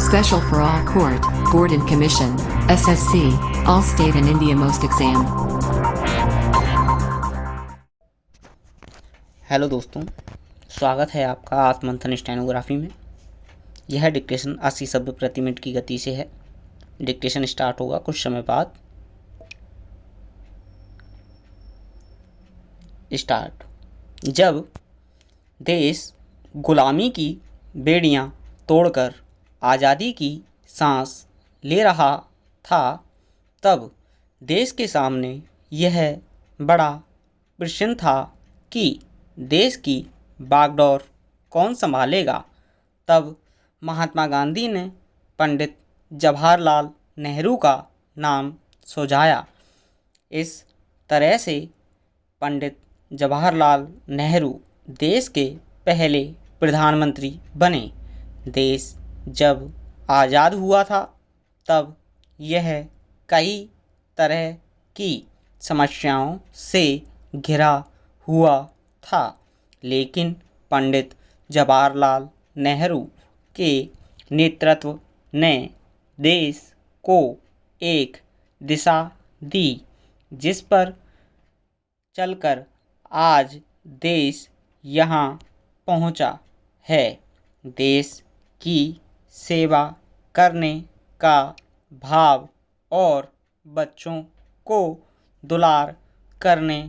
Special for all court, board and commission, SSC, all state and India most exam. Hello दोस्तों, स्वागत है आपका आत्मंथन stenography में। यह डिक्टेशन 80 शब्द प्रति मिनट की गति से है। डिक्टेशन स्टार्ट होगा कुछ समय बाद। स्टार्ट। जब देश गुलामी की बेड़ियां तोड़कर आज़ादी की सांस ले रहा था, तब देश के सामने यह बड़ा प्रश्न था कि देश की बागडोर कौन संभालेगा। तब महात्मा गांधी ने पंडित जवाहरलाल नेहरू का नाम सुझाया। इस तरह से पंडित जवाहरलाल नेहरू देश के पहले प्रधानमंत्री बने। देश जब आज़ाद हुआ था तब यह कई तरह की समस्याओं से घिरा हुआ था, लेकिन पंडित जवाहरलाल नेहरू के नेतृत्व ने देश को एक दिशा दी जिस पर चलकर आज देश यहाँ पहुँचा है। देश की सेवा करने का भाव और बच्चों को दुलार करने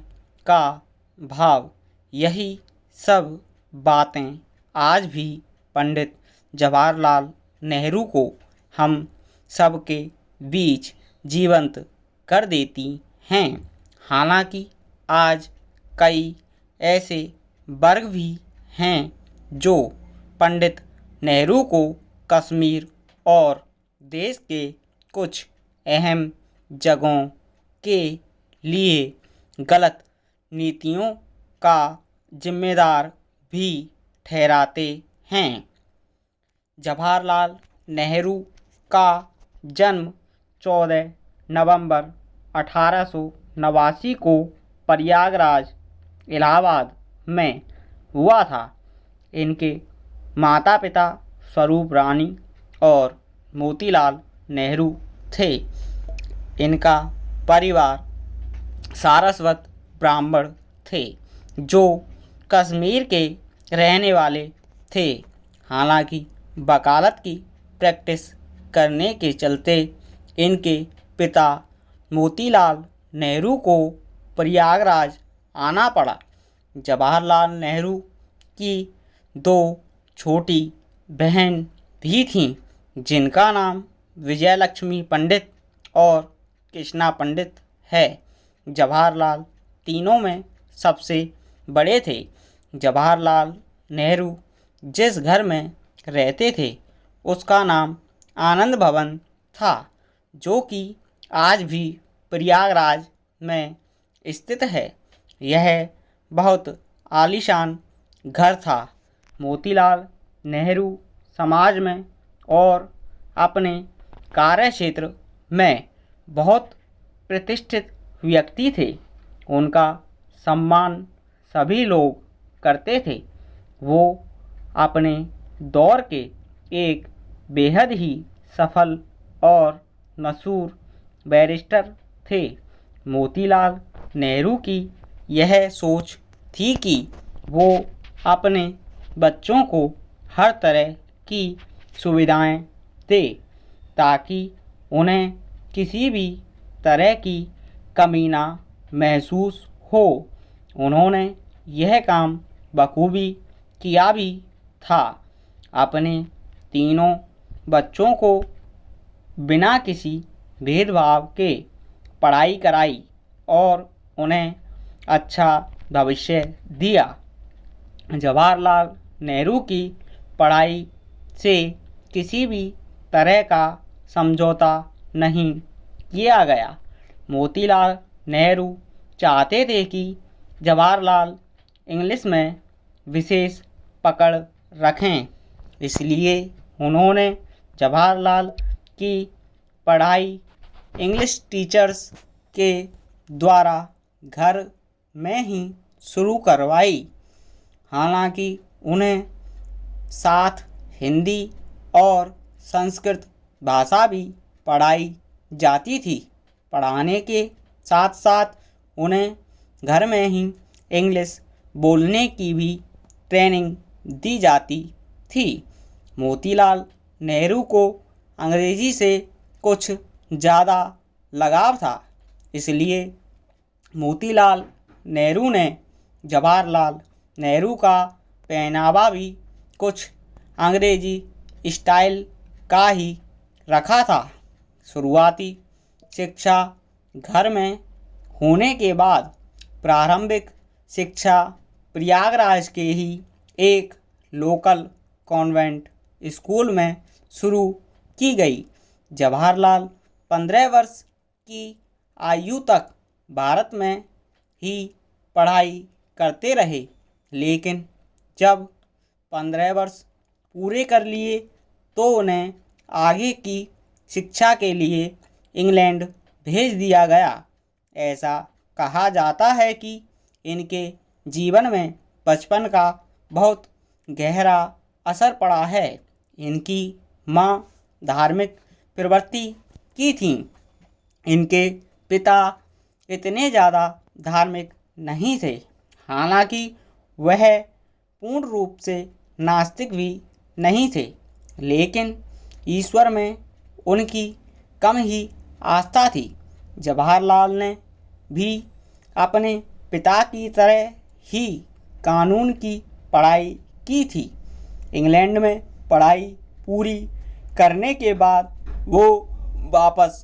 का भाव, यही सब बातें आज भी पंडित जवाहरलाल नेहरू को हम सबके बीच जीवंत कर देती हैं। हालांकि आज कई ऐसे वर्ग भी हैं जो पंडित नेहरू को कश्मीर और देश के कुछ अहम जगहों के लिए गलत नीतियों का जिम्मेदार भी ठहराते हैं। जवाहरलाल नेहरू का जन्म 14 नवंबर 1889 को प्रयागराज, इलाहाबाद में हुआ था। इनके माता पिता स्वरूप रानी और मोतीलाल नेहरू थे। इनका परिवार सारस्वत ब्राह्मण थे जो कश्मीर के रहने वाले थे। हालांकि वकालत की प्रैक्टिस करने के चलते इनके पिता मोतीलाल नेहरू को प्रयागराज आना पड़ा। जवाहरलाल नेहरू की दो छोटी बहन भी थीं जिनका नाम विजयलक्ष्मी पंडित और कृष्णा पंडित है। जवाहरलाल तीनों में सबसे बड़े थे। जवाहरलाल नेहरू जिस घर में रहते थे उसका नाम आनंद भवन था, जो कि आज भी प्रयागराज में स्थित है। यह बहुत आलीशान घर था। मोतीलाल नेहरू समाज में और अपने कार्य क्षेत्र में बहुत प्रतिष्ठित व्यक्ति थे। उनका सम्मान सभी लोग करते थे। वो अपने दौर के एक बेहद ही सफल और मशहूर बैरिस्टर थे। मोतीलाल नेहरू की यह सोच थी कि वो अपने बच्चों को हर तरह की सुविधाएं दे ताकि उन्हें किसी भी तरह की कमी ना महसूस हो। उन्होंने यह काम बखूबी किया भी था। अपने तीनों बच्चों को बिना किसी भेदभाव के पढ़ाई कराई और उन्हें अच्छा भविष्य दिया। जवाहरलाल नेहरू की पढ़ाई से किसी भी तरह का समझौता नहीं किया गया। मोतीलाल नेहरू चाहते थे कि जवाहरलाल इंग्लिश में विशेष पकड़ रखें, इसलिए उन्होंने जवाहरलाल की पढ़ाई इंग्लिश टीचर्स के द्वारा घर में ही शुरू करवाई। हालांकि उन्हें साथ हिंदी और संस्कृत भाषा भी पढ़ाई जाती थी। पढ़ाने के साथ साथ उन्हें घर में ही इंग्लिश बोलने की भी ट्रेनिंग दी जाती थी। मोतीलाल नेहरू को अंग्रेजी से कुछ ज़्यादा लगाव था, इसलिए मोतीलाल नेहरू ने जवाहरलाल नेहरू का पहनावा भी कुछ अंग्रेजी स्टाइल का ही रखा था। शुरुआती शिक्षा घर में होने के बाद प्रारंभिक शिक्षा प्रयागराज के ही एक लोकल कॉन्वेंट स्कूल में शुरू की गई। जवाहरलाल 15 वर्ष की आयु तक भारत में ही पढ़ाई करते रहे, लेकिन जब 15 वर्ष पूरे कर लिए तो उन्हें आगे की शिक्षा के लिए इंग्लैंड भेज दिया गया। ऐसा कहा जाता है कि इनके जीवन में बचपन का बहुत गहरा असर पड़ा है। इनकी माँ धार्मिक प्रवृत्ति की थीं। इनके पिता इतने ज़्यादा धार्मिक नहीं थे, हालांकि वह पूर्ण रूप से नास्तिक भी नहीं थे, लेकिन ईश्वर में उनकी कम ही आस्था थी। जवाहरलाल ने भी अपने पिता की तरह ही कानून की पढ़ाई की थी। इंग्लैंड में पढ़ाई पूरी करने के बाद वो वापस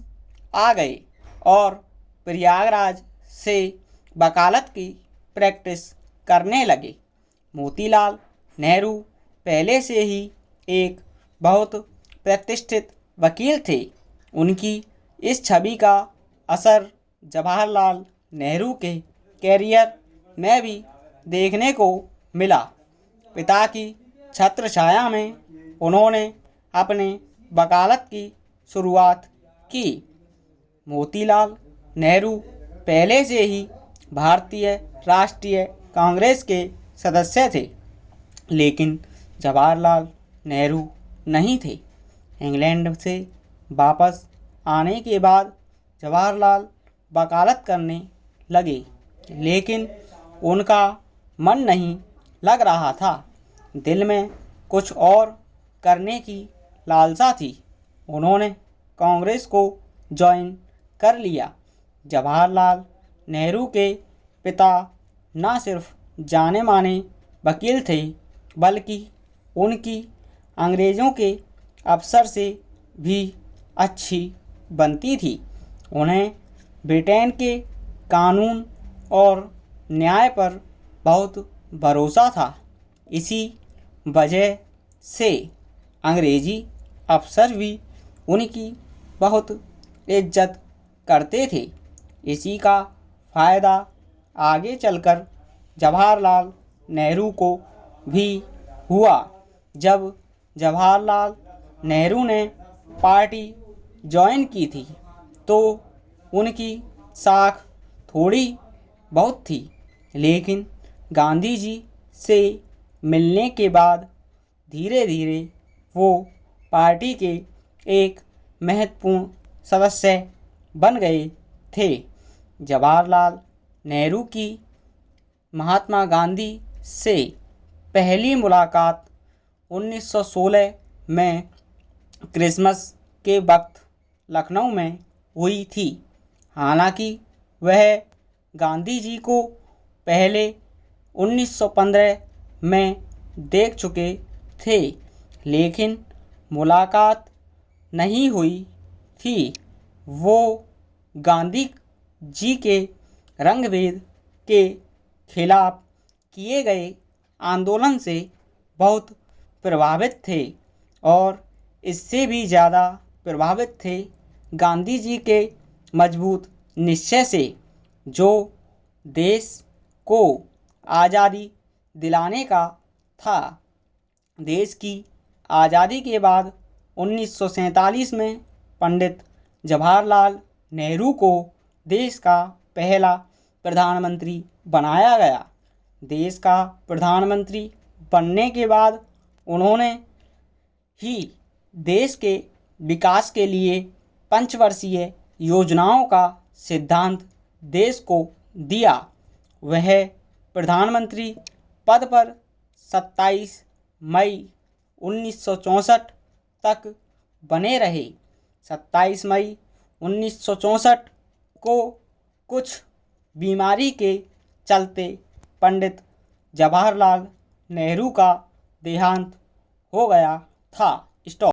आ गए और प्रयागराज से वकालत की प्रैक्टिस करने लगे। मोतीलाल नेहरू पहले से ही एक बहुत प्रतिष्ठित वकील थे। उनकी इस छवि का असर जवाहरलाल नेहरू के कैरियर में भी देखने को मिला। पिता की छत्रछाया में उन्होंने अपने वकालत की शुरुआत की। मोतीलाल नेहरू पहले से ही भारतीय राष्ट्रीय कांग्रेस के सदस्य थे, लेकिन जवाहरलाल नेहरू नहीं थे। इंग्लैंड से वापस आने के बाद जवाहरलाल वकालत करने लगे, लेकिन उनका मन नहीं लग रहा था। दिल में कुछ और करने की लालसा थी। उन्होंने कांग्रेस को ज्वाइन कर लिया। जवाहरलाल नेहरू के पिता न सिर्फ जाने माने वकील थे, बल्कि उनकी अंग्रेज़ों के अफसर से भी अच्छी बनती थी। उन्हें ब्रिटेन के कानून और न्याय पर बहुत भरोसा था। इसी वजह से अंग्रेज़ी अफसर भी उनकी बहुत इज्जत करते थे। इसी का फ़ायदा आगे चलकर जवाहरलाल नेहरू को भी हुआ। जब जवाहरलाल नेहरू ने पार्टी ज्वाइन की थी तो उनकी साख थोड़ी बहुत थी, लेकिन गांधी जी से मिलने के बाद धीरे धीरे वो पार्टी के एक महत्वपूर्ण सदस्य बन गए थे। जवाहरलाल नेहरू की महात्मा गांधी से पहली मुलाकात 1916 में क्रिसमस के वक्त लखनऊ में हुई थी। हालांकि वह गांधी जी को पहले 1915 में देख चुके थे, लेकिन मुलाकात नहीं हुई थी। वो गांधी जी के रंगभेद के खिलाफ किए गए आंदोलन से बहुत प्रभावित थे और इससे भी ज़्यादा प्रभावित थे गांधी जी के मजबूत निश्चय से, जो देश को आज़ादी दिलाने का था। देश की आज़ादी के बाद 1947 में पंडित जवाहरलाल नेहरू को देश का पहला प्रधानमंत्री बनाया गया। देश का प्रधानमंत्री बनने के बाद उन्होंने ही देश के विकास के लिए पंचवर्षीय योजनाओं का सिद्धांत देश को दिया। वह प्रधानमंत्री पद पर 27 मई 1964 तक बने रहे। 27 मई 1964 को कुछ बीमारी के चलते पंडित जवाहरलाल नेहरू का देहांत हो गया था। स्टॉप।